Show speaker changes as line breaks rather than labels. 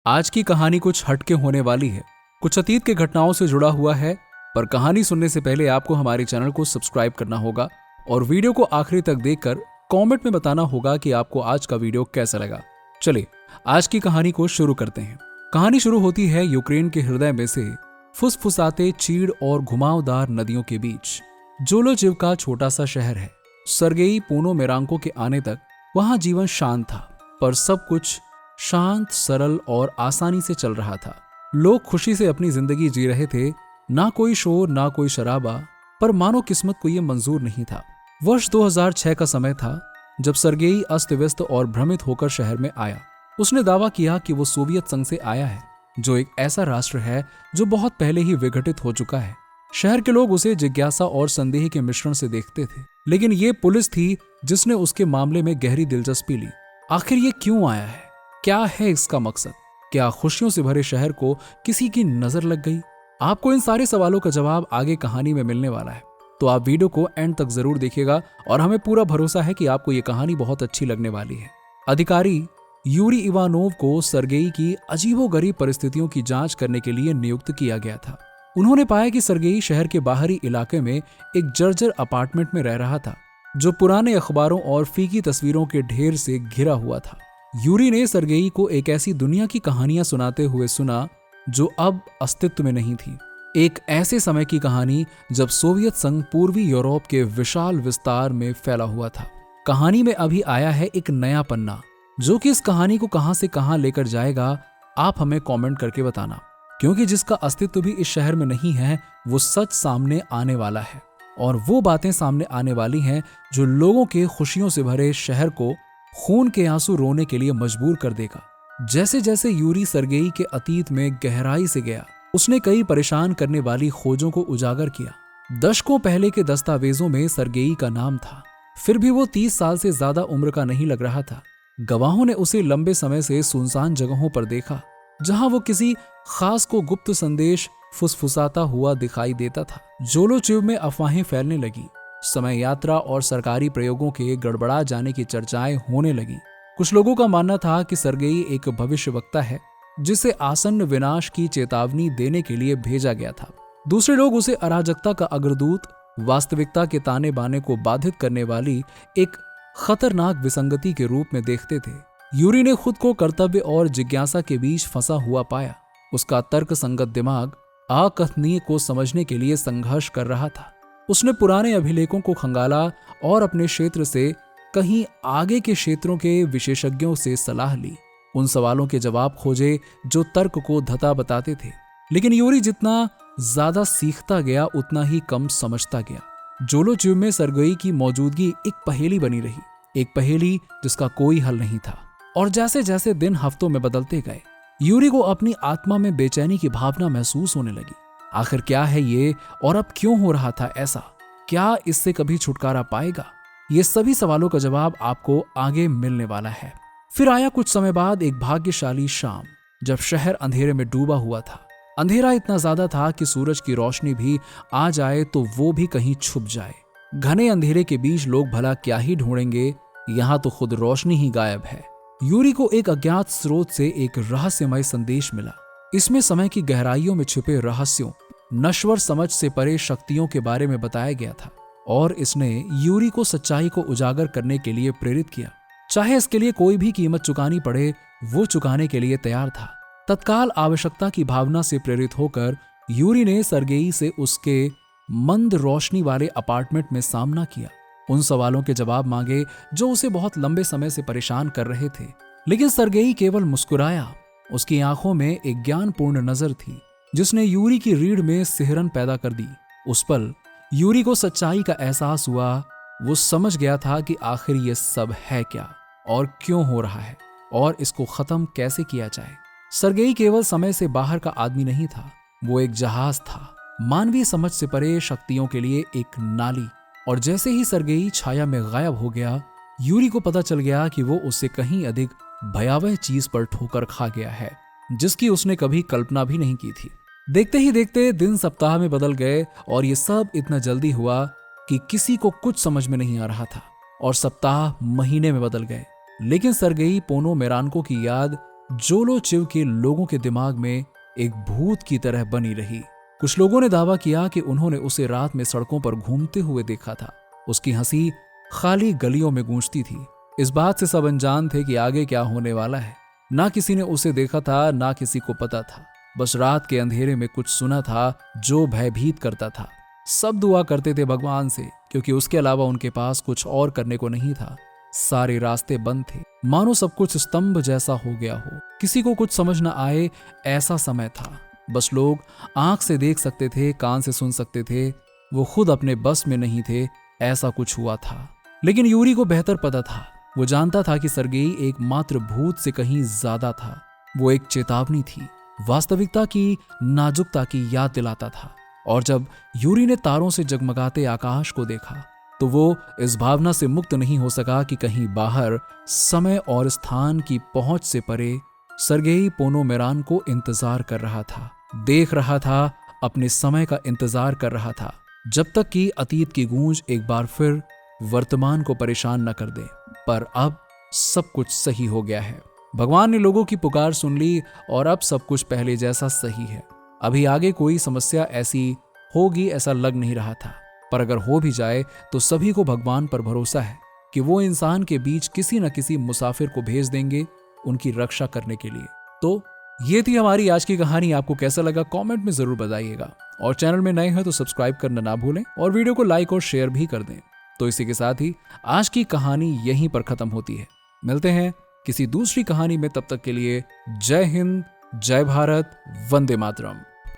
आज की कहानी कुछ हटके होने वाली है, कुछ अतीत के घटनाओं से जुड़ा हुआ है। पर कहानी सुनने से पहले आपको हमारे चैनल को सब्सक्राइब करना होगा और वीडियो को आखिरी तक देखकर कमेंट में बताना होगा कि आपको आज का वीडियो कैसा लगा। चलिए आज की कहानी को शुरू करते हैं। कहानी शुरू होती है यूक्रेन के हृदय में से फुसफुसाते चीड़ और घुमावदार नदियों के बीच जोलोचिव का छोटा सा शहर है। सर्गेई पोनोमेरांको के आने तक वहां जीवन शांत था, पर सब कुछ शांत, सरल और आसानी से चल रहा था। लोग खुशी से अपनी जिंदगी जी रहे थे, ना कोई शोर ना कोई शराबा। पर मानो किस्मत को यह मंजूर नहीं था। वर्ष 2006 का समय था जब सर्गेई अस्त व्यस्त और भ्रमित होकर शहर में आया। उसने दावा किया कि वो सोवियत संघ से आया है, जो एक ऐसा राष्ट्र है जो बहुत पहले ही विघटित हो चुका है। शहर के लोग उसे जिज्ञासा और संदेह के मिश्रण से देखते थे, लेकिन ये पुलिस थी जिसने उसके मामले में गहरी दिलचस्पी ली। आखिर ये क्यों आया है? क्या है इसका मकसद? क्या खुशियों से भरे शहर को किसी की नजर लग गई? आपको इन सारे सवालों का जवाब आगे कहानी में मिलने वाला है, तो आप वीडियो को एंड तक जरूर देखिएगा और हमें पूरा भरोसा है कि आपको ये कहानी बहुत अच्छी लगने वाली है। अधिकारी यूरी इवानोव को सर्गेई की अजीबोगरीब परिस्थितियों की जांच करने के लिए नियुक्त किया गया था। उन्होंने पाया कि सर्गेई शहर के बाहरी इलाके में एक जर्जर अपार्टमेंट में रह रहा था, जो पुराने अखबारों और फीकी तस्वीरों के ढेर से घिरा हुआ था। यूरी ने सर्गेई को एक ऐसी दुनिया की कहानियां सुनाते हुए सुना जो अब अस्तित्व में नहीं थी। एक ऐसे समय की कहानी जब सोवियत संघ पूर्वी यूरोप के विशाल विस्तार में फैला हुआ था। कहानी में अभी आया है एक नया पन्ना, जो कि इस कहानी को कहां से कहां लेकर जाएगा आप हमें कमेंट करके बताना, क्योंकि जिसका अस्तित्व भी इस शहर में नहीं है वो सच सामने आने वाला है। और वो बातें सामने आने वाली हैं जो लोगों के खुशियों से भरे शहर को खून के आंसू रोने के लिए मजबूर कर देगा। जैसे जैसे यूरी सर्गेई के अतीत में गहराई से गया, उसने कई परेशान करने वाली खोजों को उजागर किया। दशकों पहले के दस्तावेजों में सर्गेई का नाम था, फिर भी वो 30 साल से ज्यादा उम्र का नहीं लग रहा था। गवाहों ने उसे लंबे समय से सुनसान जगहों पर देखा, जहां वो किसी खास को गुप्त संदेश फुसफुसाता हुआ दिखाई देता था। जोलोचिव में अफवाहें फैलने लगी, समय यात्रा और सरकारी प्रयोगों के गड़बड़ा जाने की चर्चाएं होने लगी। कुछ लोगों का मानना था कि सर्गेई एक भविष्यवक्ता है जिसे आसन्न विनाश की चेतावनी देने के लिए भेजा गया था। दूसरे लोग उसे अराजकता का अग्रदूत, वास्तविकता के ताने बाने को बाधित करने वाली एक खतरनाक विसंगति के रूप में देखते थे। यूरी ने खुद को कर्तव्य और जिज्ञासा के बीच फंसा हुआ पाया। उसका तर्क संगत दिमाग अकथनीय को समझने के लिए संघर्ष कर रहा था। उसने पुराने अभिलेखों को खंगाला और अपने क्षेत्र से कहीं आगे के क्षेत्रों के विशेषज्ञों से सलाह ली। उन सवालों के जवाब खोजे जो तर्क को धता बताते थे। लेकिन यूरी जितना ज्यादा सीखता गया उतना ही कम समझता गया। जोलोचिव में सर्गेई की मौजूदगी एक पहेली बनी रही, एक पहेली जिसका कोई हल नहीं था। और जैसे जैसे दिन हफ्तों में बदलते गए, यूरी को अपनी आत्मा में बेचैनी की भावना महसूस होने लगी। आखिर क्या है ये और अब क्यों हो रहा था ऐसा? क्या इससे कभी छुटकारा पाएगा? ये सभी सवालों का जवाब आपको आगे मिलने वाला है। फिर आया कुछ समय बाद एक भाग्यशाली शाम, जब शहर अंधेरे में डूबा हुआ था। अंधेरा इतना ज्यादा था कि सूरज की रोशनी भी आ जाए तो वो भी कहीं छुप जाए। घने अंधेरे के बीच लोग भला क्या ही ढूंढेंगे, यहाँ तो खुद रोशनी ही गायब है। यूरी को एक अज्ञात स्रोत से एक रहस्यमय संदेश मिला। इसमें समय की गहराइयों में छुपे रहस्यों, नश्वर समझ से परे शक्तियों के बारे में बताया गया था, और इसने यूरी को सच्चाई को उजागर करने के लिए प्रेरित किया। चाहे इसके लिए कोई भी कीमत चुकानी पड़े, वो चुकाने के लिए तैयार था। तत्काल आवश्यकता की भावना से प्रेरित होकर यूरी ने सर्गेई से उसके मंद रोशनी वाले अपार्टमेंट में सामना किया। उन सवालों के जवाब मांगे जो उसे बहुत लंबे समय से परेशान कर रहे थे। लेकिन सर्गेई केवल मुस्कुराया। उसकी आंखों में एक ज्ञानपूर्ण नजर थी जिसने यूरी की रीढ़ में सिहरन पैदा कर दी। उस पल यूरी को सच्चाई का एहसास हुआ। वो समझ गया था कि आखिर ये सब है क्या और क्यों हो रहा है और इसको खत्म कैसे किया जाए। सर्गेई केवल समय से बाहर का आदमी नहीं था, वो एक जहाज था, मानवीय समझ से परे शक्तियों के लिए एक नाली। और जैसे ही सर्गेई छाया में गायब हो गया, यूरी को पता चल गया कि वो उससे कहीं अधिक भयावह चीज पर ठोकर खा गया है, जिसकी उसने कभी कल्पना भी नहीं की थी। देखते ही देखते दिन सप्ताह में बदल गए और ये सब इतना जल्दी हुआ कि किसी को कुछ समझ में नहीं आ रहा था। और सप्ताह महीने में बदल गए, लेकिन सर्गेई पोनोमेरांको की याद जोलो चिव के लोगों के दिमाग में एक भूत की तरह बनी रही। कुछ लोगों ने दावा किया कि उन्होंने उसे रात में सड़कों पर घूमते हुए देखा था। उसकी हंसी खाली गलियों में गूंजती थी। इस बात से सब अनजान थे कि आगे क्या होने वाला है। ना किसी ने उसे देखा था, ना किसी को पता था। बस रात के अंधेरे में कुछ सुना था जो भयभीत करता था। सब दुआ करते थे भगवान से, क्योंकि उसके अलावा उनके पास कुछ और करने को नहीं था। सारे रास्ते बंद थे, मानो सब कुछ स्तंभ जैसा हो गया हो। किसी को कुछ समझ न आए ऐसा समय था। बस लोग आंख से देख सकते थे, कान से सुन सकते थे। वो खुद अपने बस में नहीं थे, ऐसा कुछ हुआ था। लेकिन यूरी को बेहतर पता था। वो जानता था कि सर्गेई एकमात्र भूत से कहीं ज्यादा था। वो एक चेतावनी थी, वास्तविकता की नाजुकता की याद दिलाता था। और जब यूरी ने तारों से जगमगाते आकाश को देखा तो वो इस भावना से मुक्त नहीं हो सका कि कहीं बाहर समय और स्थान की पहुंच से परे सर्गेई पोनोमेरान को इंतजार कर रहा था, देख रहा था, अपने समय का इंतजार कर रहा था, जब तक कि अतीत की गूंज एक बार फिर वर्तमान को परेशान न कर दे। पर अब सब कुछ सही हो गया है। भगवान ने लोगों की पुकार सुन ली और अब सब कुछ पहले जैसा सही है। अभी आगे कोई समस्या ऐसी होगी ऐसा लग नहीं रहा था, पर अगर हो भी जाए तो सभी को भगवान पर भरोसा है कि वो इंसान के बीच किसी न किसी मुसाफिर को भेज देंगे उनकी रक्षा करने के लिए। तो ये थी हमारी आज की कहानी। आपको कैसा लगा कमेंट में जरूर बताइएगा, और चैनल में नए हैं तो सब्सक्राइब करना ना भूलें और वीडियो को लाइक और शेयर भी कर दें। तो इसी के साथ ही आज की कहानी यहीं पर खत्म होती है। मिलते हैं किसी दूसरी कहानी में, तब तक के लिए जय हिंद, जय भारत, वंदे मातरम।